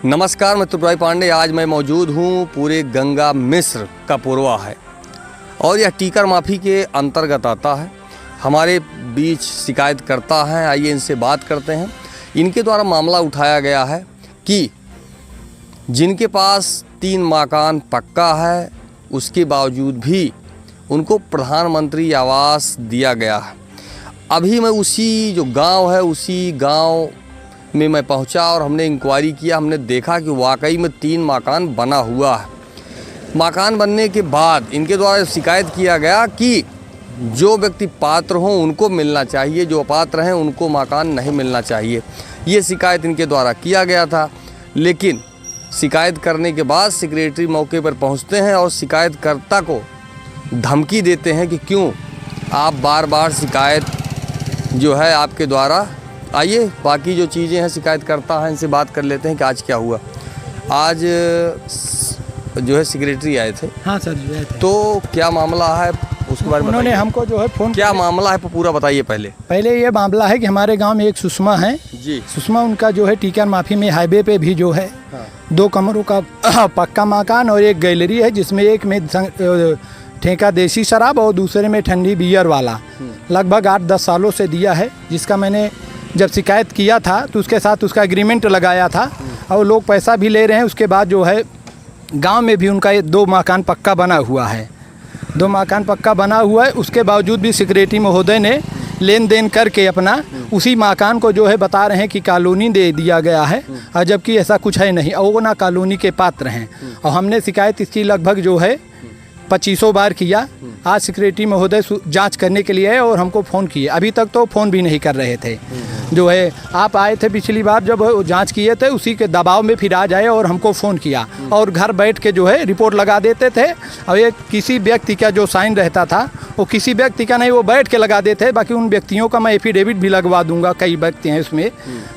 नमस्कार, मैं त्रिपुरारी पांडे। आज मैं मौजूद हूँ पूरे गंगा मिस्र का पूर्वा है और यह टीकर माफ़ी के अंतर्गत आता है। हमारे बीच शिकायत करता है, आइए इनसे बात करते हैं। इनके द्वारा मामला उठाया गया है कि जिनके पास 3 मकान पक्का है उसके बावजूद भी उनको प्रधानमंत्री आवास दिया गया है। अभी मैं उसी जो गांव है उसी गांव में मैं पहुंचा और हमने इंक्वायरी किया। हमने देखा कि वाकई में 3 मकान बना हुआ है। मकान बनने के बाद इनके द्वारा शिकायत किया गया कि जो व्यक्ति पात्र हों उनको मिलना चाहिए, जो अपात्र हैं उनको मकान नहीं मिलना चाहिए। ये शिकायत इनके द्वारा किया गया था। लेकिन शिकायत करने के बाद सेक्रेटरी मौके पर पहुंचते हैं और शिकायतकर्ता को धमकी देते हैं कि क्यों आप बार बार शिकायत जो है आपके द्वारा। आइए बाकी जो चीज़ें हैं शिकायत करता है, इनसे बात कर लेते हैं कि आज क्या हुआ। आज जो है सेक्रेटरी आए थे। हाँ सर जी आए थे। तो क्या मामला है उसके बारे में उन्होंने हमको जो है फ़ोन क्या मामला है पूरा बताइए। पहले ये मामला है कि हमारे गांव में एक सुषमा है जी। सुषमा उनका जो है टीकर माफी में हाईवे पे भी जो है 2 कमरों का पक्का मकान और एक गैलरी है, जिसमें एक में ठेका देसी शराब और दूसरे में ठंडी बियर वाला लगभग 8-10 सालों से दिया है। जिसका मैंने जब शिकायत किया था तो उसके साथ उसका एग्रीमेंट लगाया था और लोग पैसा भी ले रहे हैं। उसके बाद जो है गांव में भी उनका 2 मकान पक्का बना हुआ है। 2 मकान पक्का बना हुआ है। उसके बावजूद भी सेक्रेटरी महोदय ने लेन देन करके अपना उसी मकान को जो है बता रहे हैं कि कॉलोनी दे दिया गया है, और जबकि ऐसा कुछ है नहीं और वो ना कॉलोनी के पात्र हैं। और हमने शिकायत इसकी लगभग जो है 2500 बार किया। आज सेक्रेटरी महोदय जांच करने के लिए आए और हमको फ़ोन किए। अभी तक तो फ़ोन भी नहीं कर रहे थे। जो है आप आए थे पिछली बार जब जांच किए थे, उसी के दबाव में फिर आ जाए और हमको फ़ोन किया और घर बैठ के जो है रिपोर्ट लगा देते थे। और ये किसी व्यक्ति का जो साइन रहता था वो किसी व्यक्ति का नहीं, वो बैठ के लगा देते हैं। बाकी उन व्यक्तियों का मैं एफिडेविट भी लगवा दूंगा। कई व्यक्ति हैं उसमें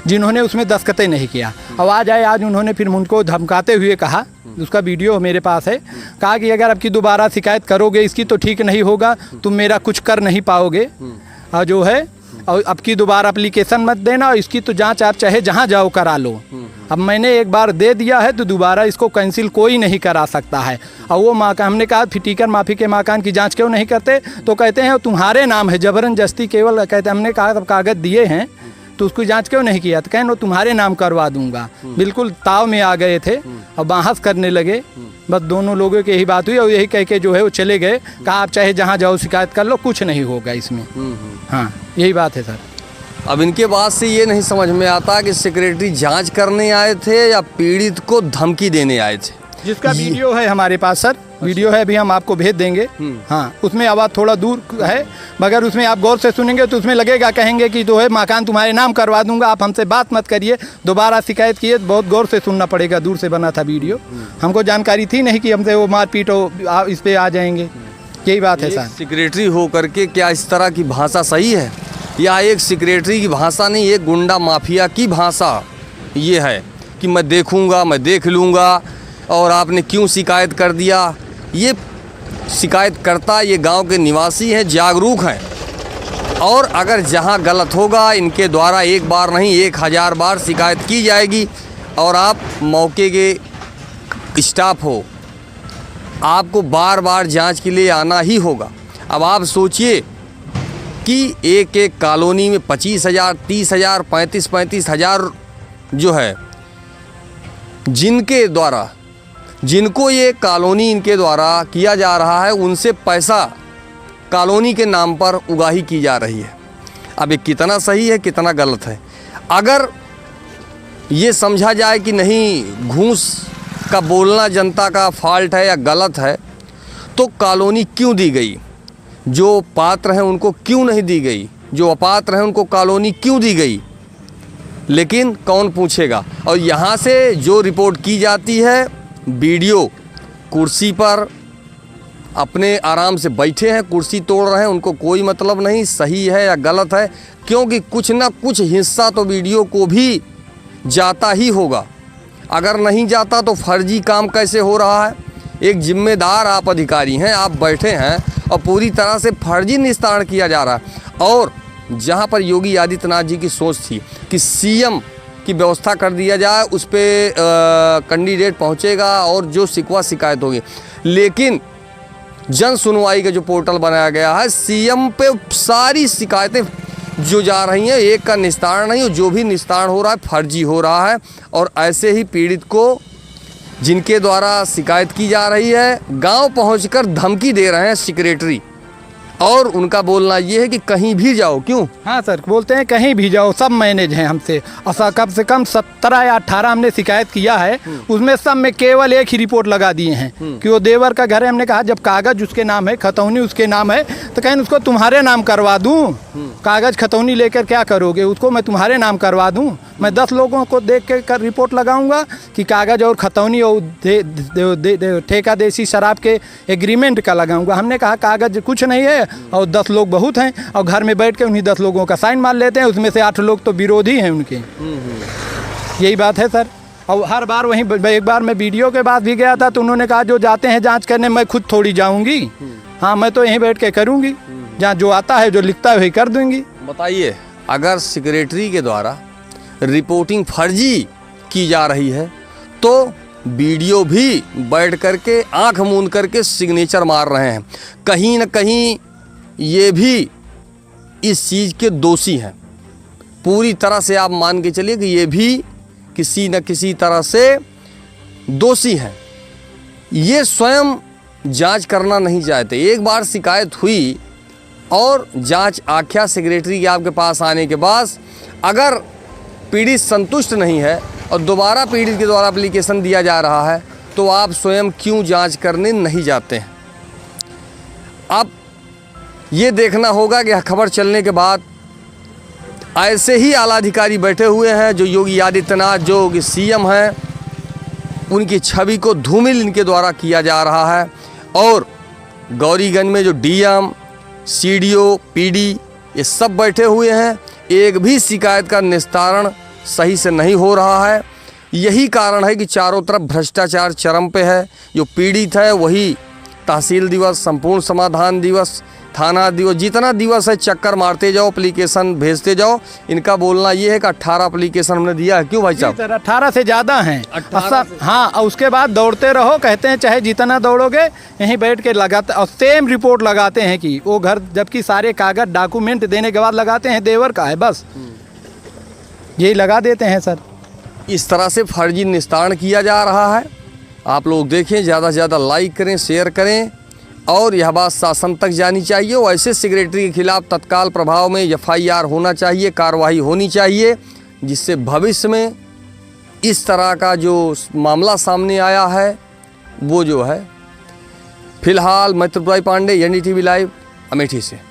जिन्होंने उसमें दस्तखतें नहीं किया। अब आज उन्होंने फिर उनको धमकाते हुए कहा, उसका वीडियो मेरे पास है, कहा कि अगर आपकी दोबारा शिकायत करोगे इसकी तो ठीक नहीं होगा, तुम मेरा कुछ कर नहीं पाओगे और जो है और अब की दोबारा एप्लीकेशन मत देना और इसकी तो जांच आप चाहे जहां जाओ करा लो। अब मैंने एक बार दे दिया है तो दोबारा इसको कैंसिल कोई नहीं करा सकता है। और वो मकान हमने कहा फिर टीकर माफ़ी के मकान की जांच क्यों नहीं करते, तो कहते हैं तुम्हारे नाम है जबरदस्ती केवल। कहते हमने कहा तब कागज़ दिए हैं तो उसकी जांच क्यों नहीं किया, तो कहें वो तुम्हारे नाम करवा दूंगा। बिल्कुल ताव में आ गए थे और बहस करने लगे। बस दोनों लोगों की यही बात हुई और यही कह के जो है वो चले गए। कहा आप चाहे जहां जाओ शिकायत कर लो, कुछ नहीं होगा इसमें। हाँ यही बात है सर। अब इनके बात से ये नहीं समझ में आता कि सेक्रेटरी जांच करने आए थे या पीड़ित को धमकी देने आए थे। जिसका वीडियो है हमारे पास सर, वीडियो है, अभी हम आपको भेज देंगे। हाँ उसमें आवाज़ थोड़ा दूर है, मगर उसमें आप गौर से सुनेंगे तो उसमें लगेगा कहेंगे कि जो है मकान तुम्हारे नाम करवा दूंगा, आप हमसे बात मत करिए, दोबारा शिकायत किए। बहुत गौर से सुनना पड़ेगा, दूर से बना था वीडियो। हमको जानकारी थी नहीं कि हमसे वो मारपीट हो इस पर आ जाएंगे। यही बात है सर। सेक्रेटरी हो करके क्या इस तरह की भाषा सही है? या एक सेक्रेटरी की भाषा नहीं, एक गुंडा माफिया की भाषा ये है कि मैं देखूंगा, मैं देख लूँगा और आपने क्यों शिकायत कर दिया। ये शिकायत करता ये गांव के निवासी हैं, जागरूक हैं और अगर जहां गलत होगा इनके द्वारा एक बार नहीं 1000 बार शिकायत की जाएगी। और आप मौके के स्टाफ हो, आपको बार बार जांच के लिए आना ही होगा। अब आप सोचिए कि एक कॉलोनी में 25,000, 30,000, 35,000 जो है जिनको ये कॉलोनी इनके द्वारा किया जा रहा है, उनसे पैसा कॉलोनी के नाम पर उगाही की जा रही है। अब ये कितना सही है कितना गलत है? अगर ये समझा जाए कि नहीं घूस का बोलना जनता का फॉल्ट है या गलत है, तो कॉलोनी क्यों दी गई? जो पात्र हैं उनको क्यों नहीं दी गई? जो अपात्र हैं उनको कॉलोनी क्यों दी गई? लेकिन कौन पूछेगा? और यहाँ से जो रिपोर्ट की जाती है, वीडियो कुर्सी पर अपने आराम से बैठे हैं, कुर्सी तोड़ रहे हैं, उनको कोई मतलब नहीं सही है या गलत है, क्योंकि कुछ ना कुछ हिस्सा तो वीडियो को भी जाता ही होगा। अगर नहीं जाता तो फर्जी काम कैसे हो रहा है? एक जिम्मेदार आप अधिकारी हैं, आप बैठे हैं और पूरी तरह से फर्जी निस्तारण किया जा रहा है। और जहां पर योगी आदित्यनाथ जी की सोच थी कि सीएम की व्यवस्था कर दिया जाए, उस पर कैंडिडेट पहुंचेगा और जो शिकवा शिकायत होगी। लेकिन जन सुनवाई का जो पोर्टल बनाया गया है, सीएम पे सारी शिकायतें जो जा रही हैं, एक का निस्तारण नहीं, जो भी निस्तारण हो रहा है फर्जी हो रहा है। और ऐसे ही पीड़ित को जिनके द्वारा शिकायत की जा रही है, गांव पहुंचकर धमकी दे रहे हैं सेक्रेटरी। और उनका बोलना ये है कि कहीं भी जाओ। क्यों? हाँ सर, बोलते हैं कहीं भी जाओ, सब मैनेज हैं हमसे। और कम से कम 17 या 18 हमने शिकायत किया है, उसमें सब में केवल एक ही रिपोर्ट लगा दिए हैं कि वो देवर का घर है। हमने कहा जब कागज उसके नाम है, खतौनी उसके नाम है, तो कहीं उसको तुम्हारे नाम करवा दूं? कागज खतौनी लेकर क्या करोगे? उसको मैं तुम्हारे नाम करवा दूं? मैं 10 लोगों को देख के कर रिपोर्ट लगाऊंगा कि कागज और खतौनी और ठेका देसी शराब के एग्रीमेंट का लगाऊंगा। हमने कहा कागज कुछ नहीं है और 10 लोग बहुत हैं, और घर में बैठ के उन्हीं 10 लोगों का साइन मार लेते हैं, उसमें से 8 लोग तो विरोधी हैं उनके। यही बात है सर। और हर बार वहीं, एक बार मैं वीडियो के बाद भी गया था तो उन्होंने कहा जो जाते हैं जांच करने, मैं खुद थोड़ी जाऊंगी। हाँ, मैं तो यहीं बैठ के करूंगी, जहाँ जो आता है जो लिखता है वही कर दूंगी। बताइए, अगर सेक्रेटरी के द्वारा रिपोर्टिंग फर्जी की जा रही है तो वीडियो भी बैठ करके आंख मूंद करके सिग्नेचर मार रहे हैं, कहीं न कहीं ये भी इस चीज़ के दोषी हैं। पूरी तरह से आप मान के चलिए कि ये भी किसी न किसी तरह से दोषी हैं। ये स्वयं जांच करना नहीं चाहते। एक बार शिकायत हुई और जांच आख्या सेक्रेटरी के आपके पास आने के बाद अगर पीड़ित संतुष्ट नहीं है और दोबारा पीड़ित के द्वारा एप्लीकेशन दिया जा रहा है तो आप स्वयं क्यों जांच करने नहीं जाते हैं? अब ये देखना होगा कि खबर चलने के बाद ऐसे ही आला अधिकारी बैठे हुए हैं जो योगी आदित्यनाथ, जो कि सीएम हैं, उनकी छवि को धूमिल इनके द्वारा किया जा रहा है। और गौरीगंज में जो डीएम, सीडीओ, पीडी ये सब बैठे हुए हैं, एक भी शिकायत का निस्तारण सही से नहीं हो रहा है। यही कारण है कि चारों तरफ भ्रष्टाचार चरम पे है। जो पीड़ित है वही तहसील दिवस, संपूर्ण समाधान दिवस, थाना दिवस, जितना दिवस है चक्कर मारते जाओ, एप्लीकेशन भेजते जाओ। इनका बोलना ये है कि 18 एप्लीकेशन हमने दिया है। क्यों भाई साहब? 18 से ज़्यादा हैं। हाँ, और उसके बाद दौड़ते रहो, कहते हैं चाहे जितना दौड़ोगे यहीं बैठ के लगाते, और सेम रिपोर्ट लगाते हैं कि वो घर, जबकि सारे कागज डॉक्यूमेंट देने के बाद लगाते हैं देवर का है, बस यही लगा देते हैं सर। इस तरह से फर्जी निस्तारण किया जा रहा है। आप लोग देखें, ज़्यादा से ज़्यादा लाइक करें, शेयर करें, और यह बात शासन तक जानी चाहिए। और ऐसे सेक्रेटरी के खिलाफ तत्काल प्रभाव में FIR होना चाहिए, कार्रवाई होनी चाहिए, जिससे भविष्य में इस तरह का जो मामला सामने आया है वो जो है। फिलहाल मैं त्रिपुरारी पांडे, NDTV लाइव, अमेठी से।